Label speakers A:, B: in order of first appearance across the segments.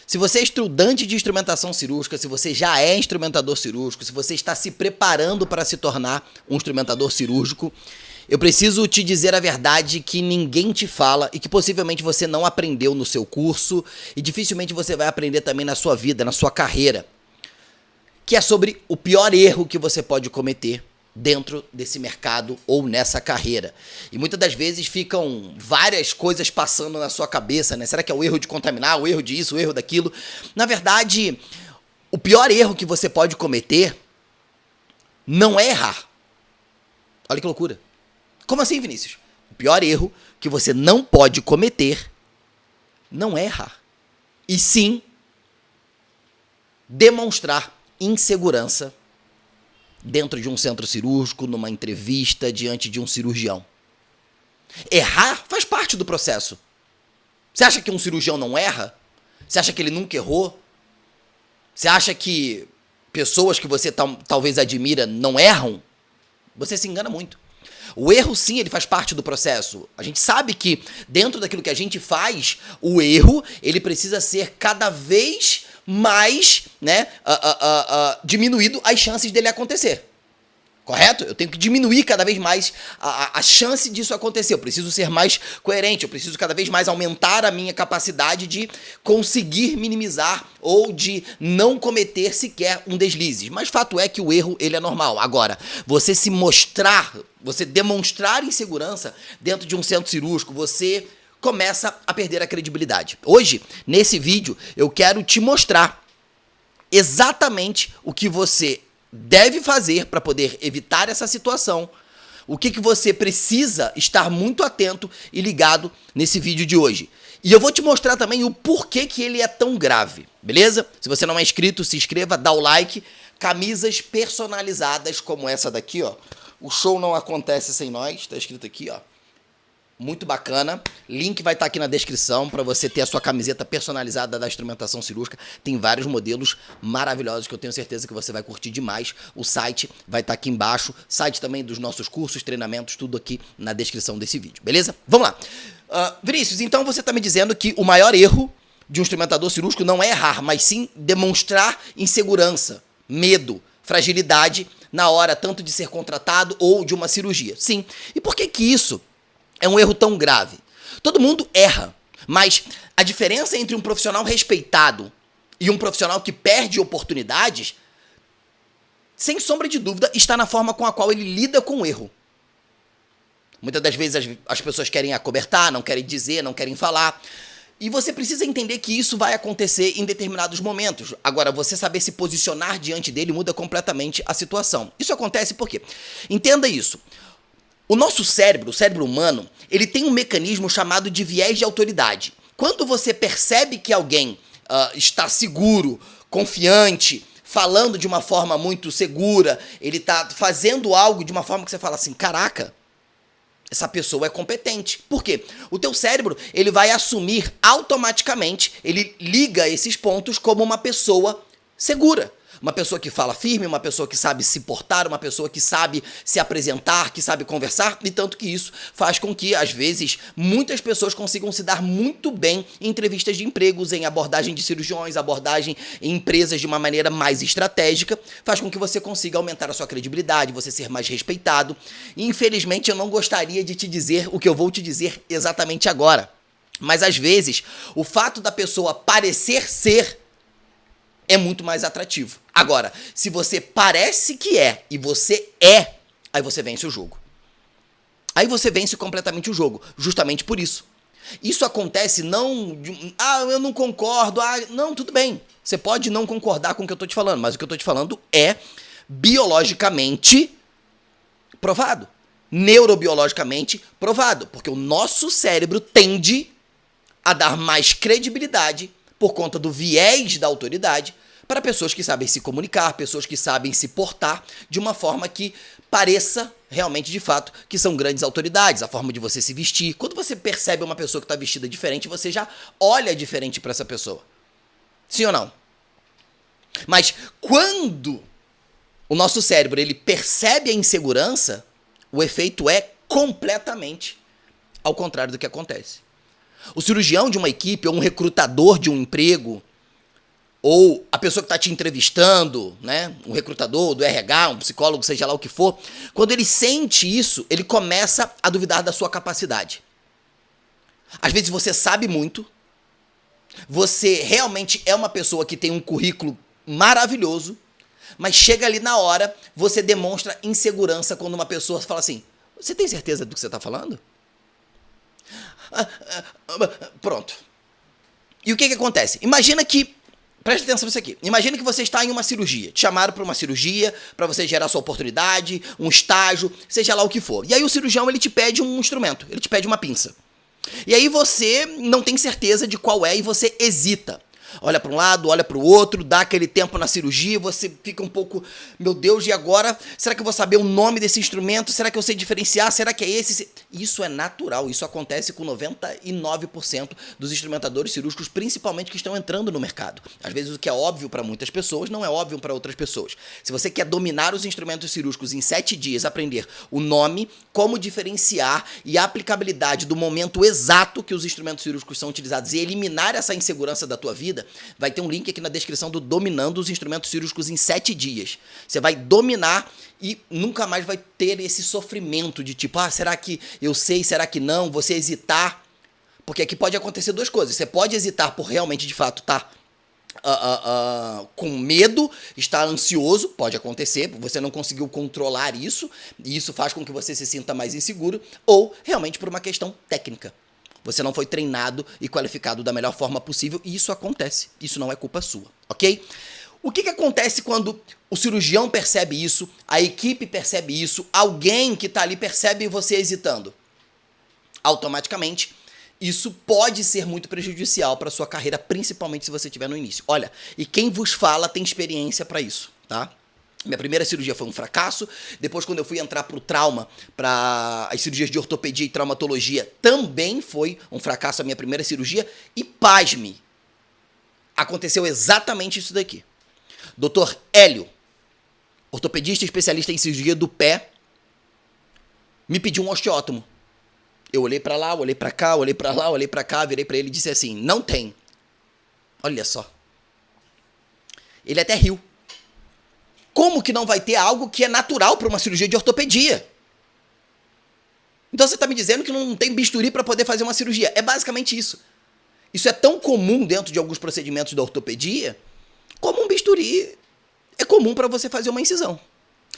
A: Se você é estudante de instrumentação cirúrgica, se você já é instrumentador cirúrgico, se você está se preparando para se tornar um instrumentador cirúrgico, eu preciso te dizer a verdade que ninguém te fala e que possivelmente você não aprendeu no seu curso e dificilmente você vai aprender também na sua vida, na sua carreira, que é sobre o pior erro que você pode cometer dentro desse mercado ou nessa carreira. E muitas das vezes ficam várias coisas passando na sua cabeça, né? Será que é o erro de contaminar, o erro disso, o erro daquilo? Na verdade, o pior erro que você pode cometer não é errar. Olha que loucura. Como assim, Vinícius? O pior erro que você não pode cometer não é errar. E sim demonstrar insegurança dentro de um centro cirúrgico, numa entrevista, diante de um cirurgião. Errar faz parte do processo. Você acha que um cirurgião não erra? Você acha que ele nunca errou? Você acha que pessoas que você talvez admira não erram? Você se engana muito. O erro, sim, ele faz parte do processo. A gente sabe que dentro daquilo que a gente faz, o erro, ele precisa ser cada vez mais, né, diminuído as chances dele acontecer. Correto? Eu tenho que diminuir cada vez mais a chance disso acontecer. Eu preciso ser mais coerente, eu preciso cada vez mais aumentar a minha capacidade de conseguir minimizar ou de não cometer sequer um deslize. Mas fato é que o erro, ele é normal. Agora, você se mostrar, você demonstrar insegurança dentro de um centro cirúrgico, você começa a perder a credibilidade. Hoje, nesse vídeo, eu quero te mostrar exatamente o que você deve fazer para poder evitar essa situação, o que você precisa estar muito atento e ligado nesse vídeo de hoje. E eu vou te mostrar também o porquê que ele é tão grave, beleza? Se você não é inscrito, se inscreva, dá o like. Camisas personalizadas como essa daqui, ó. O show não acontece sem nós, tá escrito aqui, ó. Muito bacana, link vai estar aqui na descrição para você ter a sua camiseta personalizada da instrumentação cirúrgica. Tem vários modelos maravilhosos que eu tenho certeza que você vai curtir demais. O site vai estar aqui embaixo, site também dos nossos cursos, treinamentos, tudo aqui na descrição desse vídeo, beleza? Vamos lá. Vinícius, então você está me dizendo que o maior erro de um instrumentador cirúrgico não é errar, mas sim demonstrar insegurança, medo, fragilidade na hora tanto de ser contratado ou de uma cirurgia. Sim, e por que isso é um erro tão grave? Todo mundo erra, mas a diferença entre um profissional respeitado e um profissional que perde oportunidades, sem sombra de dúvida, está na forma com a qual ele lida com o erro. Muitas das vezes as pessoas querem acobertar, não querem dizer, não querem falar. E você precisa entender que isso vai acontecer em determinados momentos. Agora, você saber se posicionar diante dele muda completamente a situação. Isso acontece por quê? Entenda isso. O nosso cérebro, o cérebro humano, ele tem um mecanismo chamado de viés de autoridade. Quando você percebe que alguém está seguro, confiante, falando de uma forma muito segura, ele está fazendo algo de uma forma que você fala assim, caraca, essa pessoa é competente. Por quê? O teu cérebro, ele vai assumir automaticamente, ele liga esses pontos como uma pessoa segura. Uma pessoa que fala firme, uma pessoa que sabe se portar, uma pessoa que sabe se apresentar, que sabe conversar, e tanto que isso faz com que, às vezes, muitas pessoas consigam se dar muito bem em entrevistas de empregos, em abordagem de cirurgiões, abordagem em empresas de uma maneira mais estratégica, faz com que você consiga aumentar a sua credibilidade, você ser mais respeitado. E, infelizmente, eu não gostaria de te dizer o que eu vou te dizer exatamente agora. Mas, às vezes, o fato da pessoa parecer ser é muito mais atrativo. Agora, se você parece que é e você é, aí você vence o jogo. Aí você vence completamente o jogo, justamente por isso. Isso acontece não... eu não concordo, não, tudo bem. Você pode não concordar com o que eu tô te falando, mas o que eu tô te falando é biologicamente provado. Neurobiologicamente provado, porque o nosso cérebro tende a dar mais credibilidade por conta do viés da autoridade para pessoas que sabem se comunicar, pessoas que sabem se portar de uma forma que pareça realmente, de fato, que são grandes autoridades, a forma de você se vestir. Quando você percebe uma pessoa que está vestida diferente, você já olha diferente para essa pessoa. Sim ou não? Mas quando o nosso cérebro ele percebe a insegurança, o efeito é completamente ao contrário do que acontece. O cirurgião de uma equipe ou um recrutador de um emprego, ou a pessoa que está te entrevistando, né, um recrutador do RH, um psicólogo, seja lá o que for, quando ele sente isso, ele começa a duvidar da sua capacidade. Às vezes você sabe muito, você realmente é uma pessoa que tem um currículo maravilhoso, mas chega ali na hora, você demonstra insegurança quando uma pessoa fala assim, você tem certeza do que você está falando? Pronto. E o que acontece? Preste atenção nisso aqui. Imagina que você está em uma cirurgia. Te chamaram para uma cirurgia, para você gerar sua oportunidade, um estágio, seja lá o que for. E aí o cirurgião, ele te pede um instrumento, ele te pede uma pinça. E aí você não tem certeza de qual é e você hesita. Olha para um lado, olha para o outro, dá aquele tempo na cirurgia, você fica um pouco, meu Deus, e agora? Será que eu vou saber o nome desse instrumento? Será que eu sei diferenciar? Será que é esse? Isso é natural, isso acontece com 99% dos instrumentadores cirúrgicos, principalmente que estão entrando no mercado. Às vezes o que é óbvio para muitas pessoas não é óbvio para outras pessoas. Se você quer dominar os instrumentos cirúrgicos em 7 dias, aprender o nome, como diferenciar e a aplicabilidade do momento exato que os instrumentos cirúrgicos são utilizados e eliminar essa insegurança da tua vida, vai ter um link aqui na descrição do Dominando os Instrumentos Cirúrgicos em 7 dias. Você vai dominar e nunca mais vai ter esse sofrimento de tipo, será que eu sei, será que não? Você hesitar. Porque aqui pode acontecer 2 coisas. Você pode hesitar por realmente, de fato, estar com medo, estar ansioso, pode acontecer, você não conseguiu controlar isso, e isso faz com que você se sinta mais inseguro, ou realmente por uma questão técnica. Você não foi treinado e qualificado da melhor forma possível, e isso acontece. Isso não é culpa sua, ok? O que acontece quando o cirurgião percebe isso, a equipe percebe isso, alguém que está ali percebe você hesitando? Automaticamente, isso pode ser muito prejudicial para sua carreira, principalmente se você estiver no início. Olha, e quem vos fala tem experiência para isso, tá? Minha primeira cirurgia foi um fracasso. Depois, quando eu fui entrar para o trauma, para as cirurgias de ortopedia e traumatologia, também foi um fracasso a minha primeira cirurgia. E pasme, aconteceu exatamente isso daqui. Dr. Hélio, ortopedista especialista em cirurgia do pé, me pediu um osteótomo. Eu olhei para lá, olhei para cá, olhei para lá, olhei para cá, virei para ele e disse assim, não tem. Olha só. Ele até riu. Como que não vai ter algo que é natural para uma cirurgia de ortopedia? Então você está me dizendo que não tem bisturi para poder fazer uma cirurgia. É basicamente isso. Isso é tão comum dentro de alguns procedimentos da ortopedia, como um bisturi é comum para você fazer uma incisão.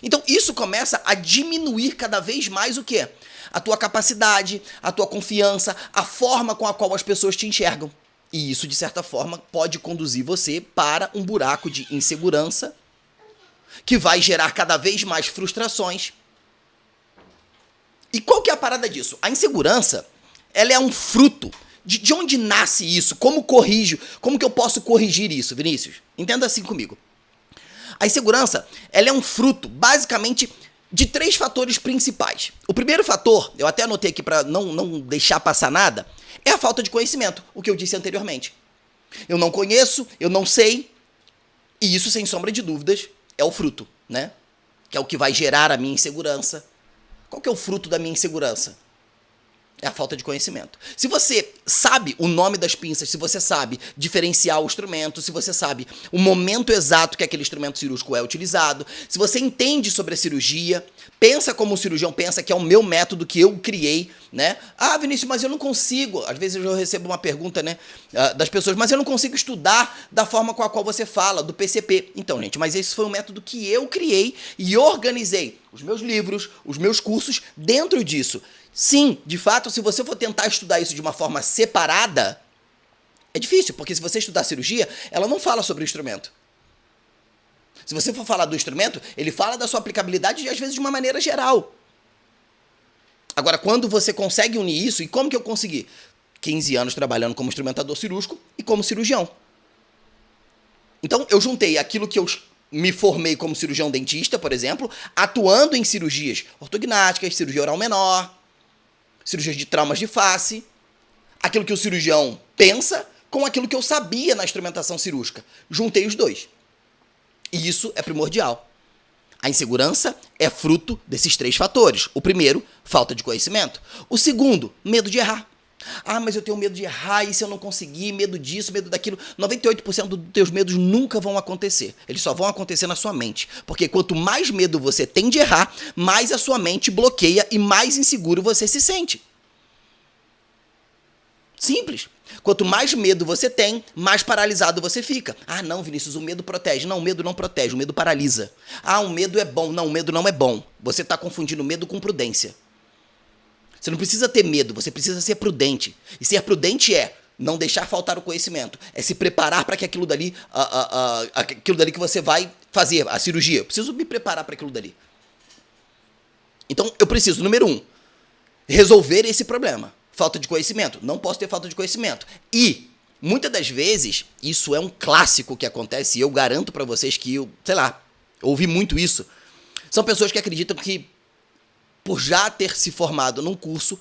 A: Então isso começa a diminuir cada vez mais o quê? A tua capacidade, a tua confiança, a forma com a qual as pessoas te enxergam. E isso, de certa forma, pode conduzir você para um buraco de insegurança, que vai gerar cada vez mais frustrações. E qual que é a parada disso? A insegurança, ela é um fruto. De onde nasce isso? Como corrijo? Como que eu posso corrigir isso, Vinícius? Entenda assim comigo. A insegurança, ela é um fruto, basicamente, de 3 fatores principais. O primeiro fator, eu até anotei aqui para não deixar passar nada, é a falta de conhecimento, o que eu disse anteriormente. Eu não conheço, eu não sei, e isso, sem sombra de dúvidas, é o fruto, né? Que é o que vai gerar a minha insegurança. Qual que é o fruto da minha insegurança? É a falta de conhecimento. Se você sabe o nome das pinças, se você sabe diferenciar o instrumento, se você sabe o momento exato que aquele instrumento cirúrgico é utilizado, se você entende sobre a cirurgia, pensa como o cirurgião pensa, que é o meu método que eu criei, né? Vinícius, mas eu não consigo. Às vezes eu recebo uma pergunta, né, das pessoas, mas eu não consigo estudar da forma com a qual você fala, do PCP. Então, gente, mas esse foi um método que eu criei e organizei os meus livros, os meus cursos dentro disso. Sim, de fato, se você for tentar estudar isso de uma forma separada, é difícil, porque se você estudar cirurgia, ela não fala sobre o instrumento. Se você for falar do instrumento, ele fala da sua aplicabilidade, às vezes, de uma maneira geral. Agora, quando você consegue unir isso, e como que eu consegui? 15 anos trabalhando como instrumentador cirúrgico e como cirurgião. Então, eu juntei aquilo que eu me formei como cirurgião dentista, por exemplo, atuando em cirurgias ortognáticas, cirurgia oral menor, cirurgias de traumas de face, aquilo que o cirurgião pensa com aquilo que eu sabia na instrumentação cirúrgica. Juntei os dois. E isso é primordial. A insegurança é fruto desses 3 fatores. O primeiro, falta de conhecimento. O segundo, medo de errar. Ah, mas eu tenho medo de errar, e se eu não conseguir, medo disso, medo daquilo. 98% dos teus medos nunca vão acontecer. Eles só vão acontecer na sua mente. Porque quanto mais medo você tem de errar, mais a sua mente bloqueia e mais inseguro você se sente. Simples. Quanto mais medo você tem, mais paralisado você fica. Ah, não, Vinícius, o medo protege. Não, o medo não protege, o medo paralisa. Ah, o medo é bom. Não, o medo não é bom. Você está confundindo medo com prudência. Você não precisa ter medo, você precisa ser prudente. E ser prudente é não deixar faltar o conhecimento. É se preparar para que aquilo dali que você vai fazer, a cirurgia. Eu preciso me preparar para aquilo dali. Então, eu preciso, número 1, resolver esse problema. Falta de conhecimento. Não posso ter falta de conhecimento. E, muitas das vezes, isso é um clássico que acontece, e eu garanto para vocês que eu ouvi muito isso. São pessoas que acreditam que por já ter se formado num curso,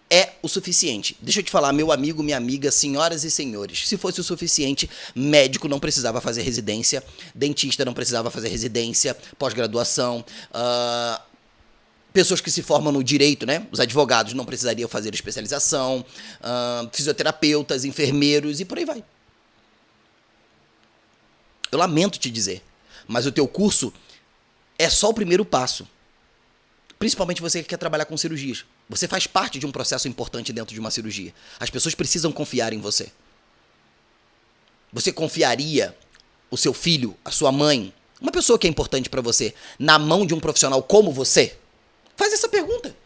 A: é o suficiente. Deixa eu te falar, meu amigo, minha amiga, senhoras e senhores, se fosse o suficiente, médico não precisava fazer residência, dentista não precisava fazer residência, pós-graduação, pessoas que se formam no direito, né? Os advogados não precisariam fazer especialização, fisioterapeutas, enfermeiros e por aí vai. Eu lamento te dizer, mas o teu curso é só o primeiro passo. Principalmente você que quer trabalhar com cirurgias. Você faz parte de um processo importante dentro de uma cirurgia. As pessoas precisam confiar em você. Você confiaria o seu filho, a sua mãe, uma pessoa que é importante para você, na mão de um profissional como você? Faz essa pergunta.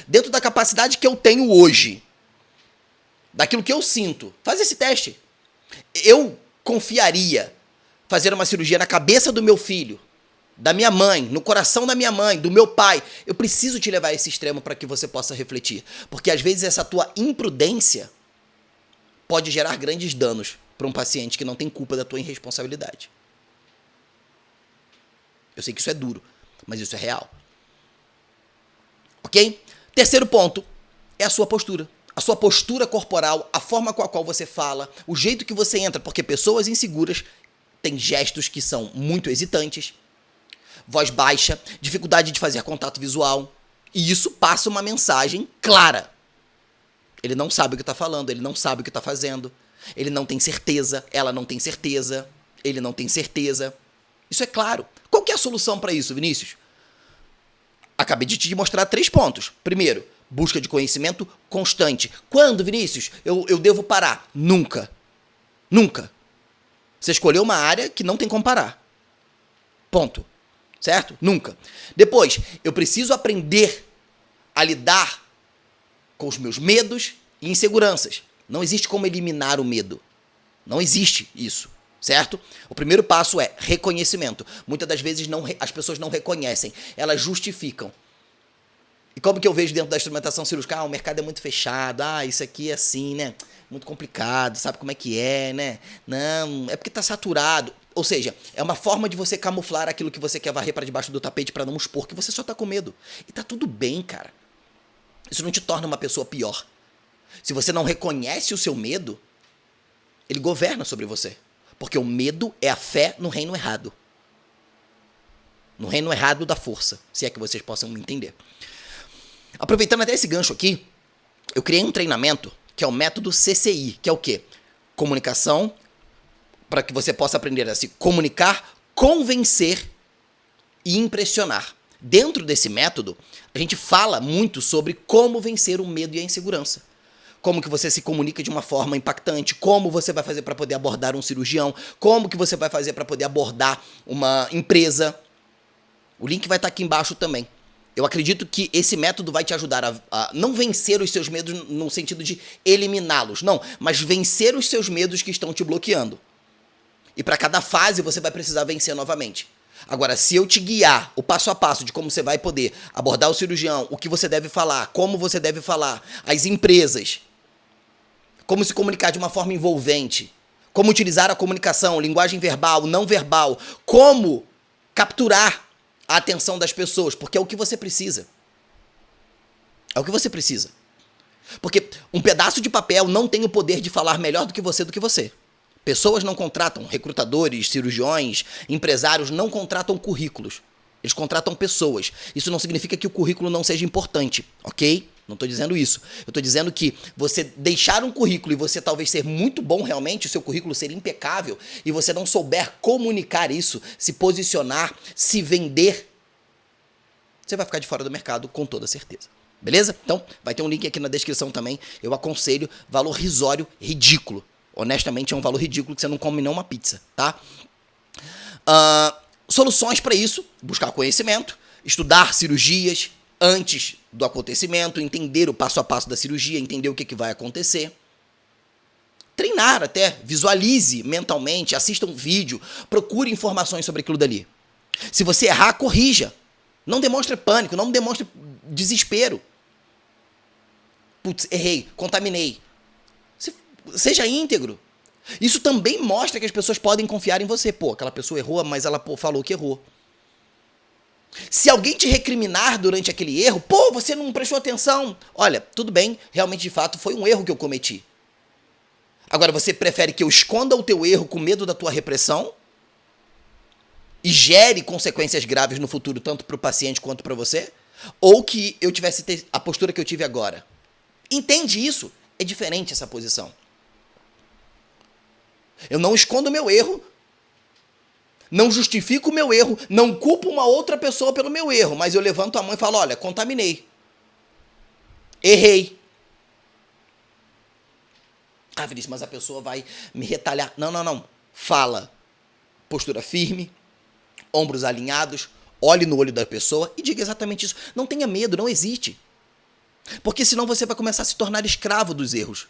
A: Dentro da capacidade que eu tenho hoje, daquilo que eu sinto, faz esse teste. Eu confiaria fazer uma cirurgia na cabeça do meu filho, da minha mãe, no coração da minha mãe, do meu pai? Eu preciso te levar a esse extremo para que você possa refletir. Porque às vezes essa tua imprudência pode gerar grandes danos para um paciente que não tem culpa da tua irresponsabilidade. Eu sei que isso é duro, mas isso é real. Ok? Terceiro ponto é a sua postura. A sua postura corporal, a forma com a qual você fala, o jeito que você entra, porque pessoas inseguras têm gestos que são muito hesitantes, voz baixa, dificuldade de fazer contato visual. E isso passa uma mensagem clara. Ele não sabe o que está falando, ele não sabe o que está fazendo. Ele não tem certeza, ela não tem certeza, ele não tem certeza. Isso é claro. Qual que é a solução para isso, Vinícius? Acabei de te mostrar 3 pontos. Primeiro, busca de conhecimento constante. Quando, Vinícius, eu devo parar? Nunca. Nunca. Você escolheu uma área que não tem como parar. Ponto. Certo? Nunca. Depois, eu preciso aprender a lidar com os meus medos e inseguranças. Não existe como eliminar o medo. Não existe isso. Certo? O primeiro passo é reconhecimento. Muitas das vezes as pessoas não reconhecem, elas justificam. E como que eu vejo dentro da instrumentação cirúrgica? O mercado é muito fechado, isso aqui é assim, né? Muito complicado, sabe como é que é, né? Não, é porque tá saturado. Ou seja, é uma forma de você camuflar aquilo que você quer varrer para debaixo do tapete para não expor, que você só tá com medo. E tá tudo bem, cara. Isso não te torna uma pessoa pior. Se você não reconhece o seu medo, ele governa sobre você. Porque o medo é a fé no reino errado. No reino errado da força, se é que vocês possam me entender. Aproveitando até esse gancho aqui, eu criei um treinamento que é o método CCI, que é o quê? Comunicação, para que você possa aprender a se comunicar, convencer e impressionar. Dentro desse método, a gente fala muito sobre como vencer o medo e a insegurança. Como que você se comunica de uma forma impactante, como você vai fazer para poder abordar um cirurgião, como que você vai fazer para poder abordar uma empresa. O link vai estar aqui embaixo também. Eu acredito que esse método vai te ajudar a não vencer os seus medos no sentido de eliminá-los, não, mas vencer os seus medos que estão te bloqueando. E para cada fase você vai precisar vencer novamente. Agora, se eu te guiar o passo a passo de como você vai poder abordar o cirurgião, o que você deve falar, como você deve falar, as empresas, como se comunicar de uma forma envolvente, como utilizar a comunicação, linguagem verbal, não verbal, como capturar a atenção das pessoas, porque é o que você precisa. É o que você precisa. Porque um pedaço de papel não tem o poder de falar melhor do que você. Pessoas não contratam, recrutadores, cirurgiões, empresários não contratam currículos. Eles contratam pessoas. Isso não significa que o currículo não seja importante, ok? Não estou dizendo isso. Eu estou dizendo que você deixar um currículo e você talvez ser muito bom realmente, o seu currículo ser impecável, e você não souber comunicar isso, se posicionar, se vender, você vai ficar de fora do mercado com toda certeza. Beleza? Então, vai ter um link aqui na descrição também. Eu aconselho, valor risório, ridículo. Honestamente, é um valor ridículo que você não come nem uma pizza, tá? Soluções para isso: buscar conhecimento, estudar cirurgias antes do acontecimento, entender o passo a passo da cirurgia, entender o que vai acontecer. Treinar até, visualize mentalmente, assista um vídeo, procure informações sobre aquilo dali. Se você errar, corrija. Não demonstre pânico, não demonstre desespero. Putz, errei, contaminei. Seja íntegro. Isso também mostra que as pessoas podem confiar em você. Pô, aquela pessoa errou, mas ela falou que errou. Se alguém te recriminar durante aquele erro, pô, você não prestou atenção. Olha, tudo bem, realmente de fato foi um erro que eu cometi. Agora, você prefere que eu esconda o teu erro com medo da tua repressão e gere consequências graves no futuro, tanto para o paciente quanto para você? Ou que eu tivesse a postura que eu tive agora? Entende isso? É diferente essa posição. Eu não escondo o meu erro, não justifico o meu erro, não culpo uma outra pessoa pelo meu erro, mas eu levanto a mão e falo, olha, contaminei. Errei. Ah, Vinícius, mas a pessoa vai me retalhar. Não. Fala. Postura firme, ombros alinhados, olhe no olho da pessoa e diga exatamente isso. Não tenha medo, não hesite. Porque senão você vai começar a se tornar escravo dos erros.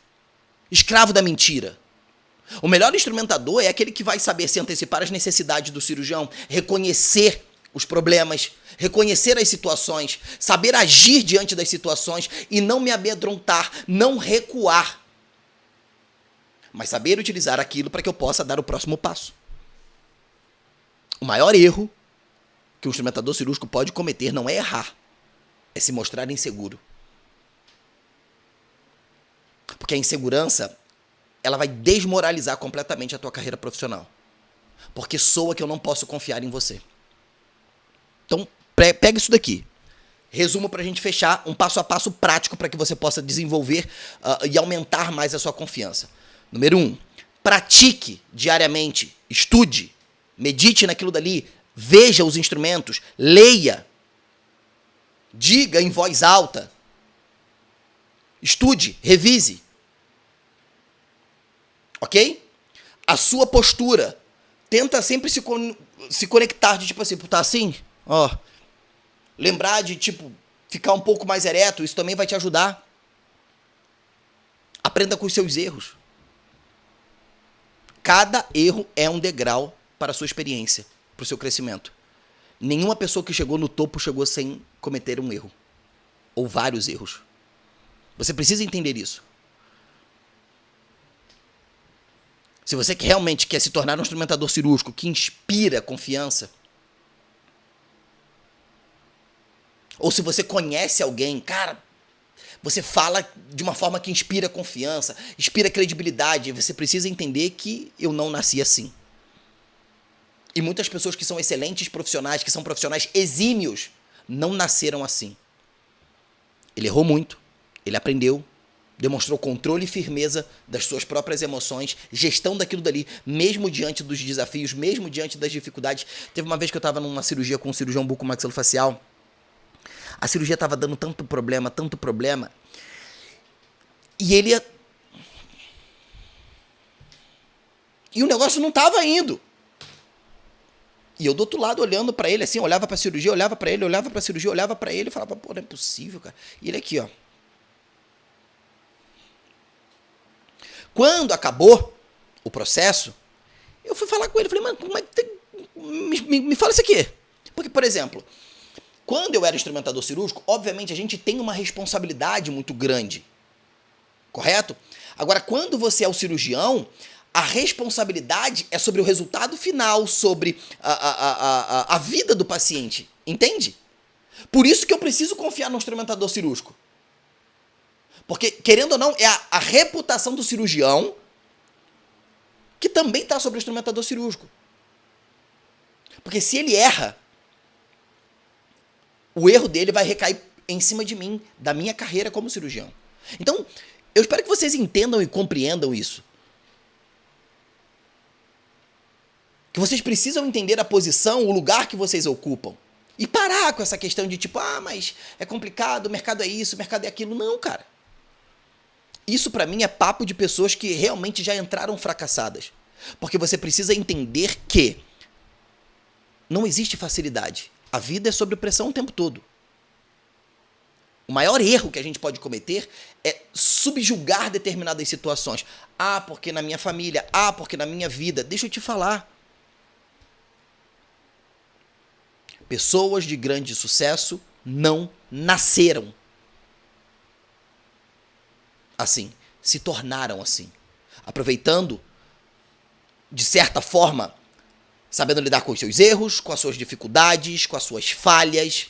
A: Escravo da mentira. O melhor instrumentador é aquele que vai saber se antecipar às necessidades do cirurgião, reconhecer os problemas, reconhecer as situações, saber agir diante das situações e não me amedrontar, não recuar. Mas saber utilizar aquilo para que eu possa dar o próximo passo. O maior erro que o instrumentador cirúrgico pode cometer não é errar, é se mostrar inseguro. Porque a insegurança, ela vai desmoralizar completamente a tua carreira profissional. Porque soa que eu não posso confiar em você. Então, pega isso daqui. Resumo para a gente fechar, um passo a passo prático para que você possa desenvolver e aumentar mais a sua confiança. Número 1, pratique diariamente, estude, medite naquilo dali, veja os instrumentos, leia, diga em voz alta, estude, revise. Ok? A sua postura. Tenta sempre se conectar de tipo assim, tá assim? Ó. Lembrar de tipo, ficar um pouco mais ereto, isso também vai te ajudar. Aprenda com os seus erros. Cada erro é um degrau para a sua experiência, para o seu crescimento. Nenhuma pessoa que chegou no topo chegou sem cometer um erro. Ou vários erros. Você precisa entender isso. Se você realmente quer se tornar um instrumentador cirúrgico que inspira confiança, ou se você conhece alguém, cara, você fala de uma forma que inspira confiança, inspira credibilidade, você precisa entender que eu não nasci assim. E muitas pessoas que são excelentes profissionais, que são profissionais exímios, não nasceram assim. Ele errou muito, ele aprendeu, demonstrou controle e firmeza das suas próprias emoções, gestão daquilo dali, mesmo diante dos desafios, mesmo diante das dificuldades. Teve uma vez que eu estava numa cirurgia com um cirurgião bucomaxilofacial. A cirurgia estava dando tanto problema, e ele ia... E o negócio não estava indo. E eu do outro lado olhando para ele, assim, olhava para a cirurgia, olhava para ele, olhava para a cirurgia, olhava para ele e falava, pô, não é possível, cara. E ele aqui, ó. Quando acabou o processo, eu fui falar com ele, falei, mano, como é que me fala isso aqui. Porque, por exemplo, quando eu era instrumentador cirúrgico, obviamente a gente tem uma responsabilidade muito grande, correto? Agora, quando você é o cirurgião, a responsabilidade é sobre o resultado final, sobre a vida do paciente, entende? Por isso que eu preciso confiar no instrumentador cirúrgico. Porque, querendo ou não, é a reputação do cirurgião que também está sobre o instrumentador cirúrgico. Porque se ele erra, o erro dele vai recair em cima de mim, da minha carreira como cirurgião. Então, eu espero que vocês entendam e compreendam isso. Que vocês precisam entender a posição, o lugar que vocês ocupam. E parar com essa questão de tipo, mas é complicado, o mercado é isso, o mercado é aquilo. Não, cara. Isso pra mim é papo de pessoas que realmente já entraram fracassadas. Porque você precisa entender que não existe facilidade. A vida é sob pressão o tempo todo. O maior erro que a gente pode cometer é subjugar determinadas situações. Porque na minha família, porque na minha vida. Deixa eu te falar. Pessoas de grande sucesso não nasceram assim, se tornaram assim. Aproveitando, de certa forma, sabendo lidar com os seus erros, com as suas dificuldades, com as suas falhas,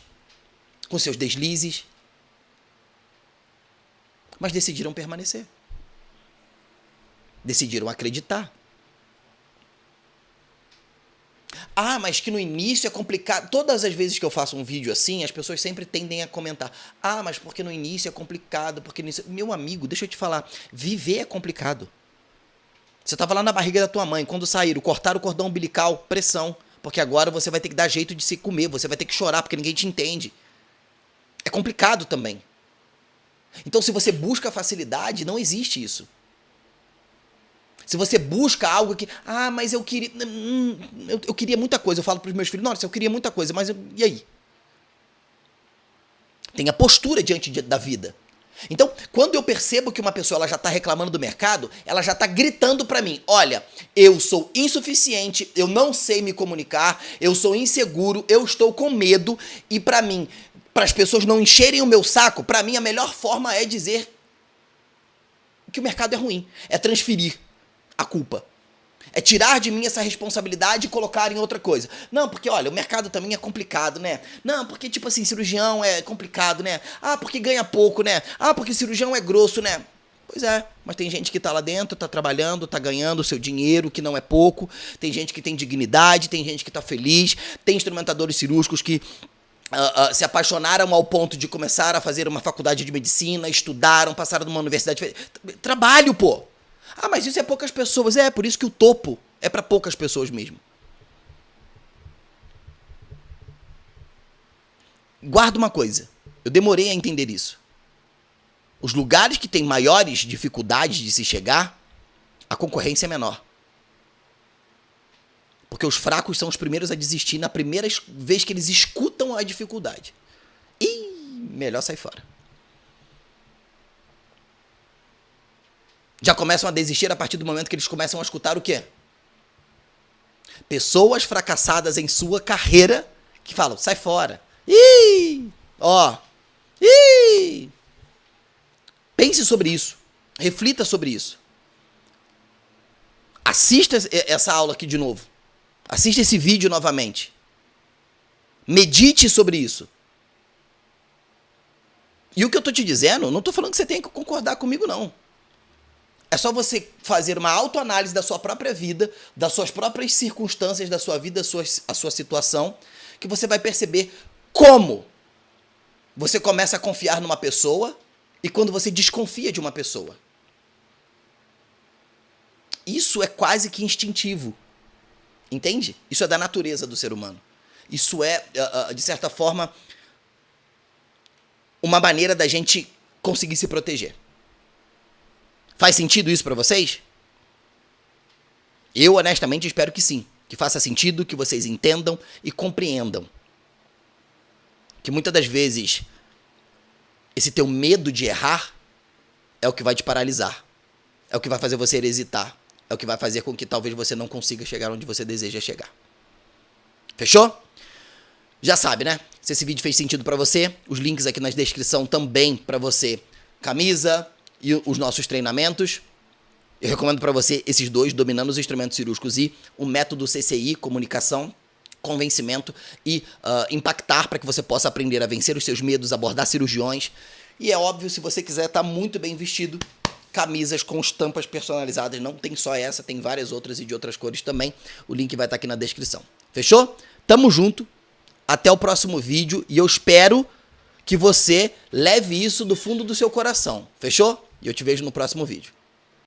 A: com seus deslizes. Mas decidiram permanecer. Decidiram acreditar. Mas que no início é complicado. Todas as vezes que eu faço um vídeo assim, as pessoas sempre tendem a comentar. Mas porque no início é complicado, porque no início... Meu amigo, deixa eu te falar, viver é complicado. Você estava lá na barriga da tua mãe, quando saíram, cortaram o cordão umbilical, pressão. Porque agora você vai ter que dar jeito de se comer, você vai ter que chorar, porque ninguém te entende. É complicado também. Então, se você busca facilidade, não existe isso. Se você busca algo que... mas eu queria... Eu queria muita coisa. Eu falo para os meus filhos, nossa, eu queria muita coisa, mas e aí? Tenha postura diante da vida. Então, quando eu percebo que uma pessoa ela já está reclamando do mercado, ela já está gritando para mim, olha, eu sou insuficiente, eu não sei me comunicar, eu sou inseguro, eu estou com medo, e para mim, para as pessoas não encherem o meu saco, para mim a melhor forma é dizer que o mercado é ruim, é transferir a culpa. É tirar de mim essa responsabilidade e colocar em outra coisa. Não, porque, olha, o mercado também é complicado, né? Não, porque, tipo assim, cirurgião é complicado, né? Porque ganha pouco, né? Porque cirurgião é grosso, né? Pois é, mas tem gente que tá lá dentro, tá trabalhando, tá ganhando o seu dinheiro, que não é pouco. Tem gente que tem dignidade, tem gente que tá feliz. Tem instrumentadores cirúrgicos que se apaixonaram ao ponto de começar a fazer uma faculdade de medicina, estudaram, passaram numa universidade... Trabalho, pô! Mas isso é poucas pessoas. Por isso que o topo é para poucas pessoas mesmo. Guarda uma coisa. Eu demorei a entender isso. Os lugares que têm maiores dificuldades de se chegar, a concorrência é menor. Porque os fracos são os primeiros a desistir na primeira vez que eles escutam a dificuldade. Melhor sair fora. Já começam a desistir a partir do momento que eles começam a escutar o quê? Pessoas fracassadas em sua carreira que falam, sai fora. Pense sobre isso. Reflita sobre isso. Assista essa aula aqui de novo. Assista esse vídeo novamente. Medite sobre isso. E o que eu tô te dizendo, não tô falando que você tem que concordar comigo, não. É só você fazer uma autoanálise da sua própria vida, das suas próprias circunstâncias da sua vida, a sua situação, que você vai perceber como você começa a confiar numa pessoa e quando você desconfia de uma pessoa. Isso é quase que instintivo. Entende? Isso é da natureza do ser humano. Isso é, de certa forma, uma maneira da gente conseguir se proteger. Faz sentido isso pra vocês? Eu, honestamente, espero que sim. Que faça sentido, que vocês entendam e compreendam. Que muitas das vezes, esse teu medo de errar é o que vai te paralisar. É o que vai fazer você hesitar. É o que vai fazer com que talvez você não consiga chegar onde você deseja chegar. Fechou? Já sabe, né? Se esse vídeo fez sentido pra você, os links aqui na descrição também pra você. Camisa e os nossos treinamentos. Eu recomendo para você esses dois, Dominando os Instrumentos Cirúrgicos e o método CCI, Comunicação, Convencimento e Impactar, para que você possa aprender a vencer os seus medos, abordar cirurgiões. E é óbvio, se você quiser estar muito bem vestido, camisas com estampas personalizadas. Não tem só essa, tem várias outras e de outras cores também. O link vai estar aqui na descrição. Fechou? Tamo junto. Até o próximo vídeo e eu espero que você leve isso do fundo do seu coração. Fechou? E eu te vejo no próximo vídeo.